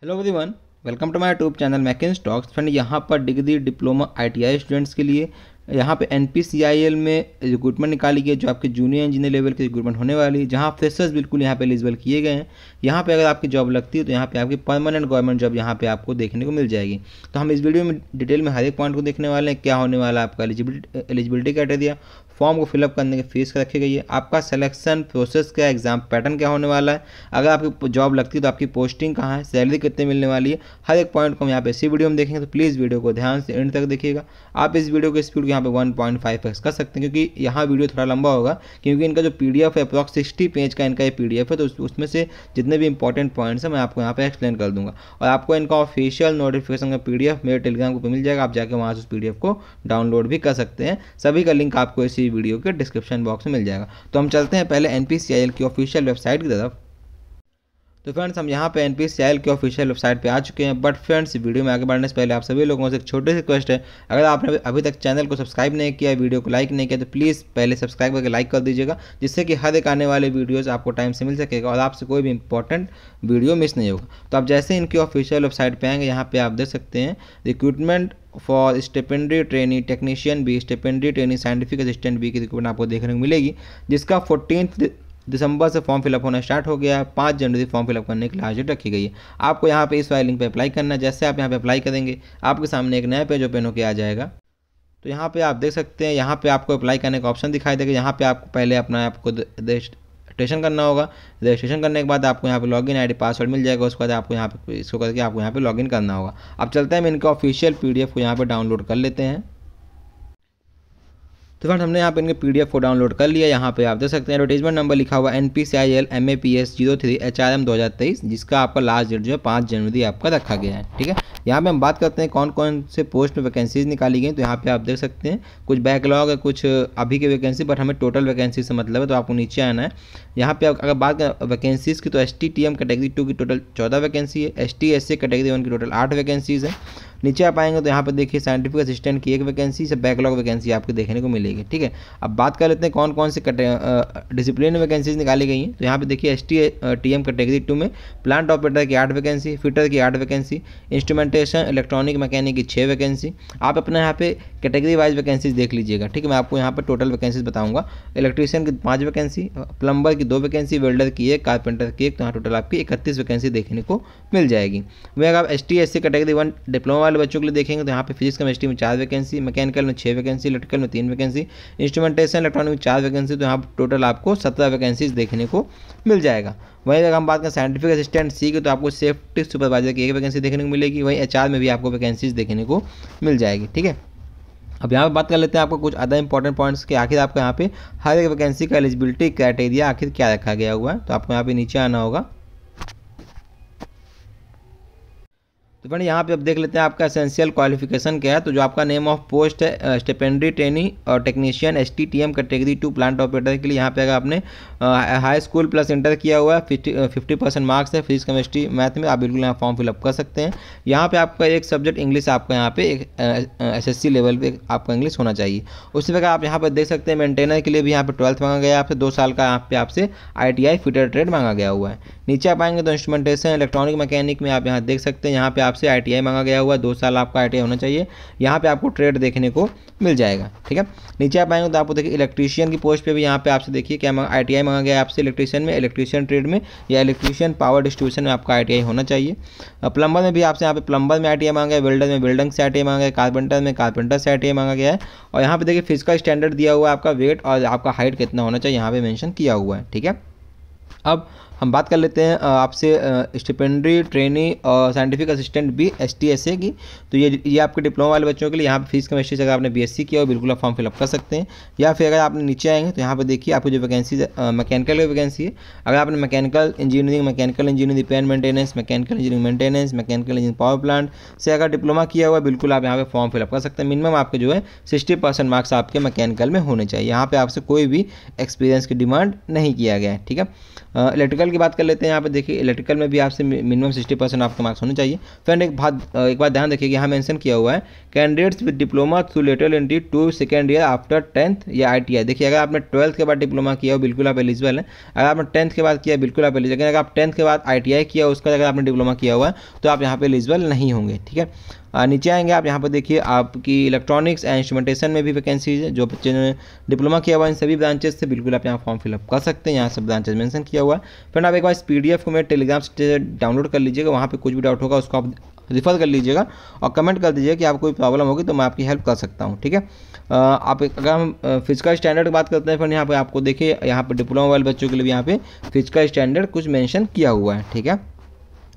Hello everyone, welcome to my YouTube channel McKens Talks. Friend, यहाँ पर degree diploma ITI students के लिए यहाँ पे एनपीसीआईएल में रिक्रूटमेंट निकाली गई है, जो आपके जूनियर इंजीनियर लेवल की रिक्रूटमेंट होने वाली है, जहाँ फ्रेशर्स बिल्कुल यहाँ पे एलिजिबल किए गए हैं। यहाँ पे अगर आपकी जॉब लगती है तो यहाँ पे आपकी परमानेंट गवर्नमेंट जॉब यहाँ पे आपको देखने को मिल जाएगी। तो हम इस वीडियो में डिटेल में हर एक पॉइंट को देखने वाले हैं। क्या होने वाला है आपका एलिजिबिलिटी क्राइटेरिया, फॉर्म को फिलअप करने की फीस रखी गई है, आपका सिलेक्शन प्रोसेस क्या, एग्जाम पैटर्न क्या होने वाला है, अगर आपकी जॉब लगती है तो आपकी पोस्टिंग कहाँ है, सैलरी कितने मिलने वाली है, हर एक पॉइंट को हम यहाँ पे इसी वीडियो में देखेंगे। तो प्लीज़ वीडियो को ध्यान से एंड तक देखिएगा। आप इस वीडियो की स्पीड को यहाँ पे 1.5x कर सकते हैं, क्योंकि यहाँ वीडियो थोड़ा लंबा होगा, क्योंकि इनका जो पीडीएफ है अप्रॉक्स 60 पेज का इनका ये पीडीएफ है। तो उसमें से जितने भी इंपॉर्टेंट पॉइंट्स हैं मैं आपको यहाँ पे एक्सप्लेन कर दूंगा, और आपको इनका ऑफिशियल नोटिफिकेशन का पीडीएफ मेरे टेलीग्राम ग्रुप पे मिल जाएगा। आप जाकर वहाँ से उस पीडीएफ को डाउनलोड भी कर सकते हैं। सभी का लिंक आपको इसी वीडियो के डिस्क्रिप्शन बॉक्स में मिल जाएगा। तो हम चलते हैं पहले एनपीसीआईएल की ऑफिशियल वेबसाइट की तरफ। तो फ्रेंड्स, हम यहाँ पे एनपीसीआईएल की ऑफिशियल वेबसाइट पे आ चुके हैं। बट फ्रेंड्स, वीडियो में आगे बढ़ने से पहले आप सभी लोगों से एक छोटी सी रिक्वेस्ट है, अगर आपने अभी तक चैनल को सब्सक्राइब नहीं किया, वीडियो को लाइक नहीं किया, तो प्लीज़ पहले सब्सक्राइब करके लाइक कर दीजिएगा, जिससे कि हर एक आने वाले वीडियोज़ आपको टाइम से मिल सकेगा और आपसे कोई भी इंपॉर्टेंट वीडियो मिस नहीं होगा। तो आप जैसे इनकी ऑफिशियल वेबसाइट पर आएंगे, यहाँ पर आप देख सकते हैं recruitment for stipendiary trainee technician B, stipendiary trainee scientific assistant B की रिक्रूटमेंट आपको देखने को मिलेगी, जिसका 14 दिसंबर से फॉर्म फिलअप होना स्टार्ट हो गया है। 5 जनवरी फॉर्म फिलअप करने की लास्ट डेट रखी गई है। आपको यहाँ पे इस वाले लिंक पे अप्लाई करना है। जैसे आप यहाँ पे अप्लाई करेंगे, आपके सामने एक नया पेज ओपन होकर आ जाएगा। तो यहाँ पे आप देख सकते हैं, यहाँ पे आपको अप्लाई करने का ऑप्शन दिखाई देगा। यहाँ पे आपको पहले अपना आपको रजिस्ट्रेशन करना होगा। रजिस्ट्रेशन करने के बाद आपको यहाँ पे लॉगिन आईडी पासवर्ड मिल जाएगा। उसके बाद आपको यहाँ पे इसको करके आपको यहाँ पे लॉगिन करना होगा। अब चलते हैं, हम इनका ऑफिशियल पीडीएफ को यहाँ पे डाउनलोड कर लेते हैं। तो फ्रेंड्स, हमने यहाँ पे इनके पीडीएफ को डाउनलोड कर लिया। यहाँ पे आप देख सकते हैं एडवर्टाइजमेंट नंबर लिखा हुआ NPCIL MAPS 03 HRM 2023, जिसका आपका लास्ट डेट जो है 5 जनवरी आपका रखा गया है। ठीक है, यहाँ पे हम बात करते हैं कौन कौन से पोस्ट में वैकेंसीज निकाली गई। तो यहाँ पे आप देख सकते हैं कुछ बैकलॉग है, कुछ अभी की वैकेंसी, बट हमें टोटल वैकेंसी से मतलब है। तो आपको नीचे आना है। यहाँ पे अगर बात करें वैकेंसीज़ की, तो STTM कैटेगरी 2 की टोटल 14 वैकेंसी है। ST/SC कैटेगरी 1 की टोटल 8 वैकेंसीज़ है। नीचे आप आएंगे तो यहाँ पर देखिए साइंटिफिक असिस्टेंट की 1 वैकेंसी से बैकलॉग वैकेंसी आपको देखने को मिलेगी। ठीक है, अब बात कर लेते हैं कौन कौन से डिसिप्लिन वैकेंसीज निकाली गई हैं। तो यहाँ पे देखिए STTM कैटेगरी 2 में प्लांट ऑपरेटर की 8 वैकेंसी, फिटर की 8 वैकेंसी, इंस्ट्रूमेंटेशन इलेक्ट्रॉनिक मैकेनिक की 6 वैकेंसी। आप अपने यहाँ पे कैटेगरी वाइज वैकेंसीज देख लीजिएगा। ठीक है, मैं आपको यहाँ पर टोटल वैकेंसीज बताऊँगा। इलेक्ट्रीशियन की 5 वैकेंसी, प्लम्बर की 2 वैकेंसी, वेल्डर की 1, कारपेंटर की 1। तो यहाँ टोटल आपकी 31 वैकेंसी देखने को मिल जाएगी। वहीं अगर आप ST/SC कैटेगरी 1 डिप्लोमा वाले बच्चों के लिए देखेंगे तो यहाँ पे फिजिक्स केमिस्ट्री में 4 वैकेंसी, मैकेनिकल में 6 वैकेंसी, इलेक्ट्रिकल में 3 वैकेंसी, इंस्ट्रूमेंटेशन इलेक्ट्रॉनिक में 4 वैकेंसी। तो यहाँ पर टोटल आपको 17 वैकेंसीज देखने को मिल जाएगा। वहीं अगर हम बात करें साइंटिफिक असिस्टेंट सी की, तो आपको सेफ्टी सुपरवाइजर की 1 वैकेंसी देखने को मिलेगी। वहीं HR में भी आपको वैकेंसीज देखने को मिल जाएगी। ठीक है, अब यहाँ पर बात कर लेते हैं आपको कुछ अदर इंपॉर्टेंट पॉइंट्स के। आखिर आपको यहाँ पे हर एक वैकेंसी का एलिजिबिलिटी क्राइटेरिया आखिर क्या रखा गया हुआ है। तो आपको यहाँ पे नीचे आना होगा। तो फ्रेंड, यहाँ पे अब देख लेते हैं आपका एसेंशियल क्वालिफिकेशन क्या है। तो जो आपका नेम ऑफ पोस्ट है स्टिपेंडरी ट्रेनी और technician STTM category 2 plant operator के लिए, यहाँ पे अगर आपने हाई स्कूल प्लस इंटर किया हुआ है, 50% मार्क्स है फिजिक्स केमिस्ट्री मैथ में, आप बिल्कुल यहाँ फॉर्म फिलअप कर सकते हैं। यहाँ पे आपका एक सब्जेक्ट इंग्लिश आपका यहाँ पे एक SSC लेवल पे आपका इंग्लिश होना चाहिए। उसी प्रकार आप यहाँ पर देख सकते हैं मेंटेनर के लिए भी यहाँ पे 12th मांगा गया है आपसे, 2 साल का यहाँ पे आपसे ITI फिटर ट्रेड मांगा गया हुआ है। नीचे आप आएंगे तो इंस्ट्रूमेंटेशन इलेक्ट्रॉनिक मैकेनिक में आप यहाँ देख सकते हैं, यहाँ पे आपसे ITI मांगा गया हुआ है, 2 साल आपका ITI होना चाहिए। यहाँ पे आपको ट्रेड देखने को मिल जाएगा। ठीक है, नीचे आप आएंगे तो आपको देखिए इलेक्ट्रीशियन की पोस्ट पे भी यहाँ पे आपसे देखिए क्या ITI मांगा गया है आपसे इलेक्ट्रीशियन में, इलेक्ट्रीशियन ट्रेड में या इलेक्ट्रीशियन पावर डिस्ट्रीब्यूशन में आपका ITI होना चाहिए। प्लम्बर में भी आपसे यहाँ पे प्लम्बर में ITI मांगा है, वेल्डर में वेल्डिंग से ITI मांगा है, कारपेंटर में कारपेंटर से ITI मांगा गया है। और यहाँ पे देखिए फिजिकल स्टैंडर्ड दिया हुआ है, आपका वेट और आपका हाइट कितना होना चाहिए यहाँ पे मेंशन किया हुआ है। ठीक है, अब हम बात कर लेते हैं आपसे स्टिपेंडरी ट्रेनी और साइंटिफिक असिस्टेंट भी ST/SC की। तो ये आपके डिप्लोमा वाले बच्चों के लिए यहाँ पे फिजिक्स केमिस्ट्री से अगर आपने BSc किया हो बिल्कुल आप फॉर्म फिलअप कर सकते हैं। या फिर अगर आपने नीचे आएंगे तो यहाँ पे देखिए आपको जो वैकेंसी मैकेनिकल की वैकेंसी है, अगर आपने mechanical engineering repair maintenance, mechanical engineering maintenance, mechanical engineering power plant से अगर डिप्लोमा किया हुआ बिल्कुल आप यहाँ पे फॉर्म फिलअप कर सकते हैं। मिनिमम आपके जो है 60% मार्क्स आपके मैकेनिकल में होने चाहिए। यहाँ पे आपसे कोई भी एक्सपीरियंस की डिमांड नहीं किया गया है। ठीक है, इलेक्ट्रिकल की बात कर लेते हैं। यहाँ पे देखिए इलेक्ट्रिकल में भी आपसे मिनिमम 60% आपके मार्क्स होने चाहिए। फ्रेंड एक बात ध्यान रखिए कि यहाँ मेंशन किया हुआ है candidates with diploma through lateral entry to second year after 10th या ITI। देखिए अगर आपने 12th के बाद डिप्लोमा किया हो बिल्कुल आप एलिजिबल हैं, अगर आपने 10th के बाद किया बिल्कुल आप एलिजिबल, अगर आप 10th के बाद ITI किया उसका अगर आपने डिप्लोमा किया हुआ है तो आप यहाँ पे एलिजिबल नहीं होंगे। ठीक है, नीचे आएंगे आप यहाँ पर देखिए आपकी इलेक्ट्रॉनिक्स एंड इंस्ट्रूमेंटेशन में भी वैकेंसीज है। जो बच्चे ने डिप्लोमा किया हुआ इन सभी ब्रांचेस से बिल्कुल आप यहाँ फॉर्म फिलअप कर सकते हैं। यहाँ सब ब्रांचेस मेंशन किया हुआ है। फिर आप एक बार इस PDF को मेरे टेलीग्राम से डाउनलोड कर लीजिएगा, वहाँ पे कुछ भी डाउट होगा उसको आप रिफर कर लीजिएगा और कमेंट कर दीजिएगा कि आपको कोई प्रॉब्लम होगी तो मैं आपकी हेल्प कर सकता हूँ। ठीक है, आप अगर हम फिजिकल स्टैंडर्ड की बात करते हैं फिर यहाँ पे आपको देखिए यहाँ पे डिप्लोमा वाले बच्चों के लिए भी यहाँ पे फिजिकल स्टैंडर्ड कुछ मेंशन किया हुआ है। ठीक है,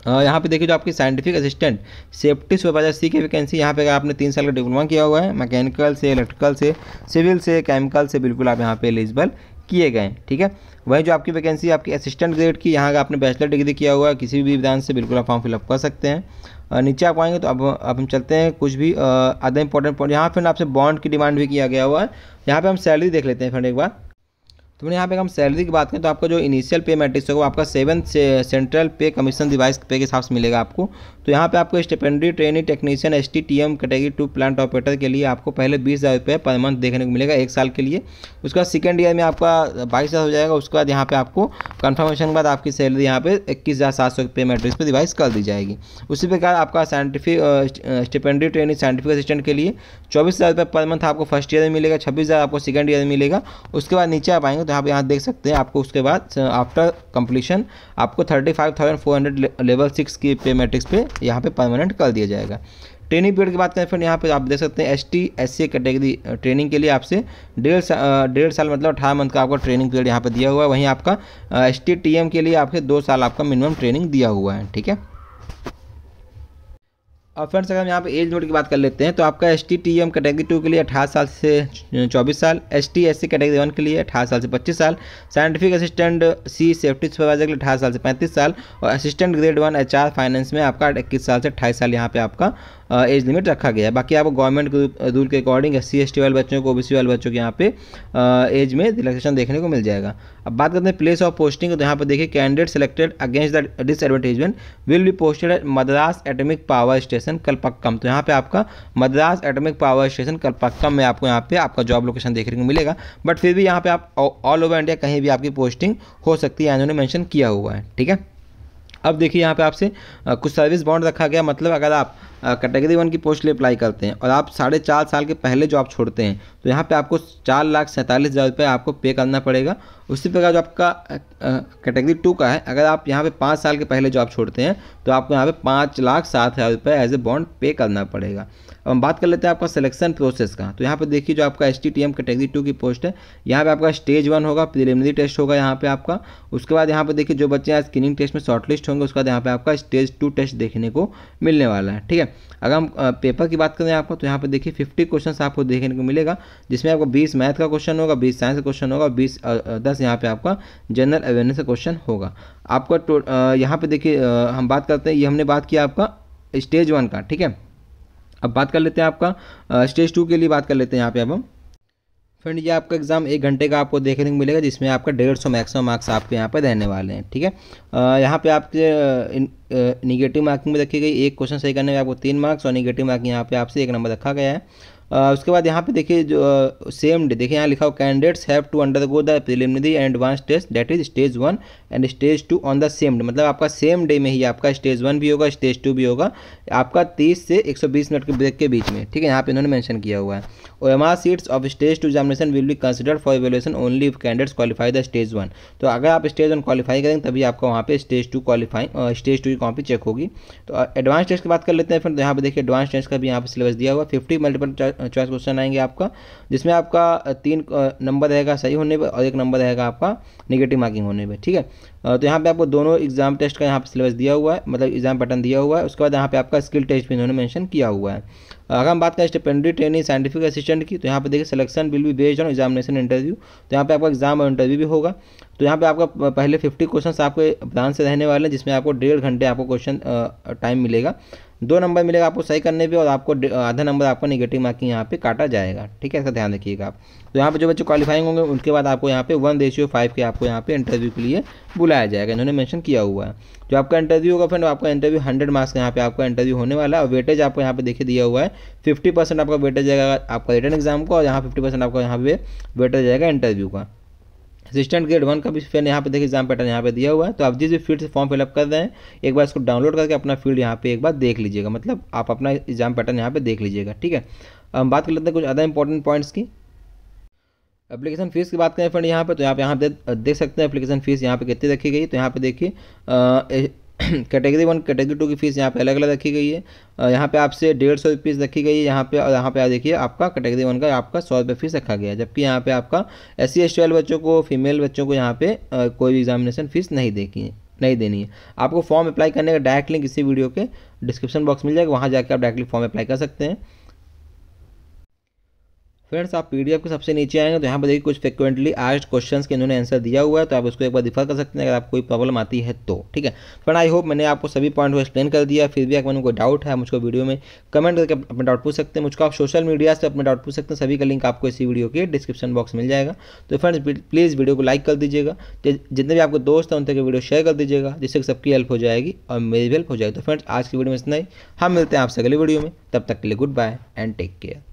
यहाँ पे देखिए जो आपकी scientific assistant safety supervisor C की वैकेंसी, यहाँ पे अगर आपने 3 साल का डिप्लोमा किया हुआ है मैकेनिकल से, इलेक्ट्रिकल से, सिविल से, केमिकल से, बिल्कुल आप यहाँ पे एलिजिबल किए गए हैं। ठीक है, वही जो आपकी वैकेंसी आपकी असिस्टेंट ग्रेड की, यहाँ का आपने बैचलर डिग्री किया हुआ है किसी भी ब्रांच से बिल्कुल आप फॉर्म फिलअप कर सकते हैं। नीचे आप आएंगे तो अब हम चलते हैं कुछ भी अदर इंपॉर्टेंट पॉइंट। यहाँ फिर आपसे बॉन्ड की डिमांड भी किया गया हुआ है। यहाँ पे हम सैलरी देख लेते हैं फ्रेंड एक बार। तो यहाँ पे हम सैलरी की बात करें तो आपका जो इनिशियल पे मैट्रिक्स होगा आपका 7th सेंट्रल पे कमीशन डिवाइस पे के हिसाब से मिलेगा आपको। तो यहाँ पे आपको stipendiary training technician STTM category 2 plant operator के लिए आपको पहले 20,000 रुपये पर मंथ देखने को मिलेगा 1 साल के लिए। उसके बाद सेकेंड ईयर में आपका 22,000 हो जाएगा। उसके बाद यहाँ पे आपको कन्फर्मेशन के बाद आपकी सैलरी यहाँ पे 21,700 रुपये मैट्रिक्स पे डिवाइस कर दी जाएगी। उसी प्रकार आपका साइंटिफिक स्टिपेंडरी ट्रेनिंग साइंटिफिक असिस्टेंट के लिए 24,000 रुपये पर मंथ आपको फर्स्ट ईयर में मिलेगा, 26,000 आपको सेकेंड ईयर में मिलेगा। उसके बाद नीचे आप आएंगे तो यहाँ देख सकते हैं आपको उसके बाद आफ्टर कंप्लीशन आपको 35,400 लेवल 6 की पे मैट्रिक्स पे यहाँ पे परमानेंट कर दिया जाएगा। ट्रेनिंग पीरियड की बात करें फिर यहाँ पे आप देख सकते हैं ST SC कैटेगरी ट्रेनिंग के लिए आपसे 1.5 साल मतलब 18 मंथ का आपका ट्रेनिंग पीरियड यहाँ पे दिया हुआ है। वहीं आपका STTM के लिए आपके 2 साल आपका मिनिमम ट्रेनिंग दिया हुआ है। ठीक है, और फ्रेंड्स अगर हम यहाँ पे एज लिमिट की बात कर लेते हैं तो आपका STTM कैटेगरी 2 के लिए 18 साल से 24 साल, ST SC कैटेगरी 1 के लिए 18 साल से 25 साल, scientific assistant C safety supervisor के लिए 18 साल से 35 साल और असिस्टेंट ग्रेड 1 HR फाइनेंस में आपका 21 साल से 28 साल यहाँ पे आपका एज लिमिट रखा गया है। बाकी आपको गवर्नमेंट रूल के अकॉर्डिंग SC ST वाले बच्चों को OBC वाले बच्चों के यहाँ पे एज में रिलैक्सेशन देखने को मिल जाएगा। अब बात करते हैं प्लेस ऑफ पोस्टिंग, तो यहाँ पर देखिए candidate selected against the this advertisement will be posted at Madras atomic power station Kalpakkam. तो यहाँ पे आपका Madras atomic power station Kalpakkam में आपको यहाँ पे आपका जॉब लोकेशन देखने को मिलेगा। बट फिर भी यहाँ पे आप ऑल ओवर इंडिया कहीं भी आपकी पोस्टिंग हो सकती है, इन्होंने मेंशन किया हुआ है। ठीक है, अब देखिए यहाँ पे आपसे कुछ सर्विस बॉन्ड रखा गया, मतलब अगर आप कैटेगरी 1 की पोस्ट लिए अप्लाई करते हैं और आप 4.5 साल के पहले जॉब छोड़ते हैं तो यहाँ पे आपको 4,47,000 रुपये आपको पे करना पड़ेगा। उसी प्रकार जो आपका कैटेगरी 2 का है, अगर आप यहाँ पे 5 साल के पहले जॉब छोड़ते हैं तो आपको यहाँ पे 5,07,000 रुपये एज ए बॉन्ड पे करना पड़ेगा। अब हम बात कर लेते हैं आपका सिलेक्शन प्रोसेस का। तो यहाँ पे देखिए जो आपका STTM कैटेगरी 2 की पोस्ट है, यहाँ पे आपका स्टेज 1 होगा, प्रिलिमिनरी टेस्ट होगा यहाँ पे आपका। उसके बाद यहाँ पे देखिए जो बच्चे यहाँ स्क्रीनिंग टेस्ट में शॉर्टलिस्ट होंगे उसके बाद यहाँ पे आपका स्टेज 2 टेस्ट देखने को मिलने वाला है। ठीक है, अगर हम पेपर की बात करें आपको तो यहाँ पे देखिए 50 क्वेश्चन आपको देखने को मिलेगा, जिसमें आपको 20 मैथ का क्वेश्चन होगा, 20 साइंस का क्वेश्चन होगा, 10 यहाँ पे आपका जनरल अवेयरनेस का क्वेश्चन होगा आपका। यहाँ पे देखिए हम बात करते हैं, ये हमने बात किया आपका स्टेज 1 का। ठीक है, अब बात कर लेते हैं आपका स्टेज 2 के लिए बात कर लेते हैं यहाँ पे अब हम। फ्रेंड ये आपका एग्जाम 1 घंटे का आपको देखने को मिलेगा, जिसमें आपका 150 मैक्सिमम मार्क्स आपके यहाँ पर रहने वाले हैं। ठीक है, यहाँ पे आपके निगेटिव मार्किंग में रखी गई, एक क्वेश्चन सही करने में आपको 3 मार्क्स और निगेटिव मार्किंग यहाँ पे आपसे 1 नंबर रखा गया है। उसके बाद यहाँ पे देखिए जो सेम डे, देखिए यहाँ लिखा हो candidates have to undergo the preliminary and advance test that is stage 1 and stage 2 on the same day. मतलब आपका सेम डे में ही आपका स्टेज 1 भी होगा, स्टेज 2 भी होगा, आपका 30 से 120 मिनट के ब्रेक के बीच में। ठीक है, यहाँ पे इन्होंने मेंशन किया हुआ है। OMR seats of stage 2 examination will be considered for evaluation only if candidates qualify the stage 1। तो अगर आप स्टेज 1 क्वालिफाई करेंगे तभी आपका वहाँ पे स्टेज 2 क्वालिफाई स्टेज 2 की कॉपी चेक होगी। तो एडवांस टेस्ट की बात कर लेते हैं फिर। तो यहाँ पे देखिए एडवांस टेस्ट का भी यहाँ पे सिलेबस दिया हुआ है। 50 मल्टीपल चॉइस क्वेश्चन आएंगे आपका, जिसमें आपका 3 नंबर रहेगा सही होने पर और 1 नंबर रहेगा आपका नेगेटिव मार्किंग होने पर। ठीक है, तो यहाँ पे आपको दोनों एग्जाम टेस्ट का यहाँ पे सिलेबस दिया हुआ है, मतलब एग्जाम पैटर्न दिया हुआ है। उसके बाद यहाँ पे आपका स्किल टेस्ट भी इन्होंने मेंशन किया हुआ है। अगर हम बात करें स्टिपेंडरी ट्रेनिंग साइंटिफिक असिस्टेंट की, तो यहाँ पे देखिए selection will be based on examination interview. तो यहाँ पे आपका एग्जाम और इंटरव्यू भी होगा। तो यहाँ पे आपका पहले 50 क्वेश्चन आपके ब्रांच से रहने वाले हैं, जिसमें आपको 1.5 घंटे आपको क्वेश्चन टाइम मिलेगा। 2 नंबर मिलेगा आपको सही करने पे और आपको आधा नंबर आपका नेगेटिव मार्किंग यहाँ पे काटा जाएगा। ठीक है, इसका ध्यान रखिएगा आप। तो यहाँ पे जो बच्चे क्वालिफाइंग होंगे उनके बाद आपको यहाँ पे 1:5 के आपको यहाँ पे इंटरव्यू के लिए बुलाया जाएगा, इन्होंने मेंशन किया हुआ है। जो आपका इंटरव्यू होगा फ्रेंड, आपका इंटरव्यू 100 मार्क्स का यहाँ पे आपका इंटरव्यू होने वाला है और वेटेज आपको यहाँ पे देखिए दिया हुआ है 50% आपका वेटेज जाएगा आपका रिटन एग्जाम को और यहाँ 50% आपका यहाँ पे वेटेज जाएगा इंटरव्यू का। असिस्टेंट ग्रेड 1 का भी फिर यहाँ पे देखिए एग्जाम पैटर्न यहाँ पे दिया हुआ है। तो आप जिस भी फील्ड से फॉर्म फिलअप कर रहे हैं एक बार इसको डाउनलोड करके अपना फील्ड यहाँ पे एक बार देख लीजिएगा, मतलब आप अपना एग्जाम पैटर्न यहाँ पे देख लीजिएगा। ठीक है, अब हम बात कर लेते हैं कुछ अदर इंपॉर्टेंट पॉइंट्स की। एप्लीकेशन फीस की बात करें फ्रेंड यहाँ पे, तो यहाँ देख सकते हैं एप्लीकेशन फीस यहाँ पे कितनी रखी गई। तो यहाँ पे देखिए कैटेगरी 1 कैटेगरी 2 की फीस यहाँ पे अलग अलग रखी गई है। यहाँ पे आपसे 150 रुपीज़ रखी गई है यहाँ पे, और यहाँ पे आप देखिए आपका कैटेगरी 1 का आपका 100 रुपये फीस रखा गया है। जबकि यहाँ पे आपका SC/ST वाले बच्चों को, फीमेल बच्चों को यहाँ पे कोई भी एग्जामिनेशन फीस नहीं देनी है। आपको फॉर्म अप्लाई करने का डायरेक्ट लिंक इसी वीडियो के डिस्क्रिप्शन बॉक्स मिल जाएगा, वहाँ जाकर आप डायरेक्टली फॉर्म अप्लाई कर सकते हैं। फ्रेंड्स आप PDF के सबसे नीचे आएंगे तो यहाँ पर देखिए कुछ फ्रिक्वेंटली आस्क्ड क्वेश्चंस के इन्होंने आंसर दिया हुआ है, तो आप उसको एक बार रिफर कर सकते हैं अगर आपको कोई प्रॉब्लम आती है तो। ठीक है फ्रेंड, आई होप मैंने आपको सभी पॉइंट को एक्सप्लेन कर दिया। फिर भी अगर मैंने कोई डाउट है मुझको वीडियो में कमेंट करके अपने डाउट पूछ सकते हैं, मुझको आप सोशल मीडिया से अपने डाउट पूछ सकते हैं, सभी का लिंक आपको इसी वीडियो के डिस्क्रिप्शन बॉक्स मिल जाएगा। तो फ्रेंड्स प्लीज़ वीडियो को लाइक कर दीजिएगा, जितने भी आपके दोस्त हैं उनके वीडियो शेयर कर दीजिएगा, जिससे सबकी हेल्प हो जाएगी और मेरी भी हेल्प हो जाएगी। तो फ्रेंड्स आज की वीडियो में इतना ही, हम मिलते हैं आपसे अगली वीडियो में, तब तक के लिए good bye and take care.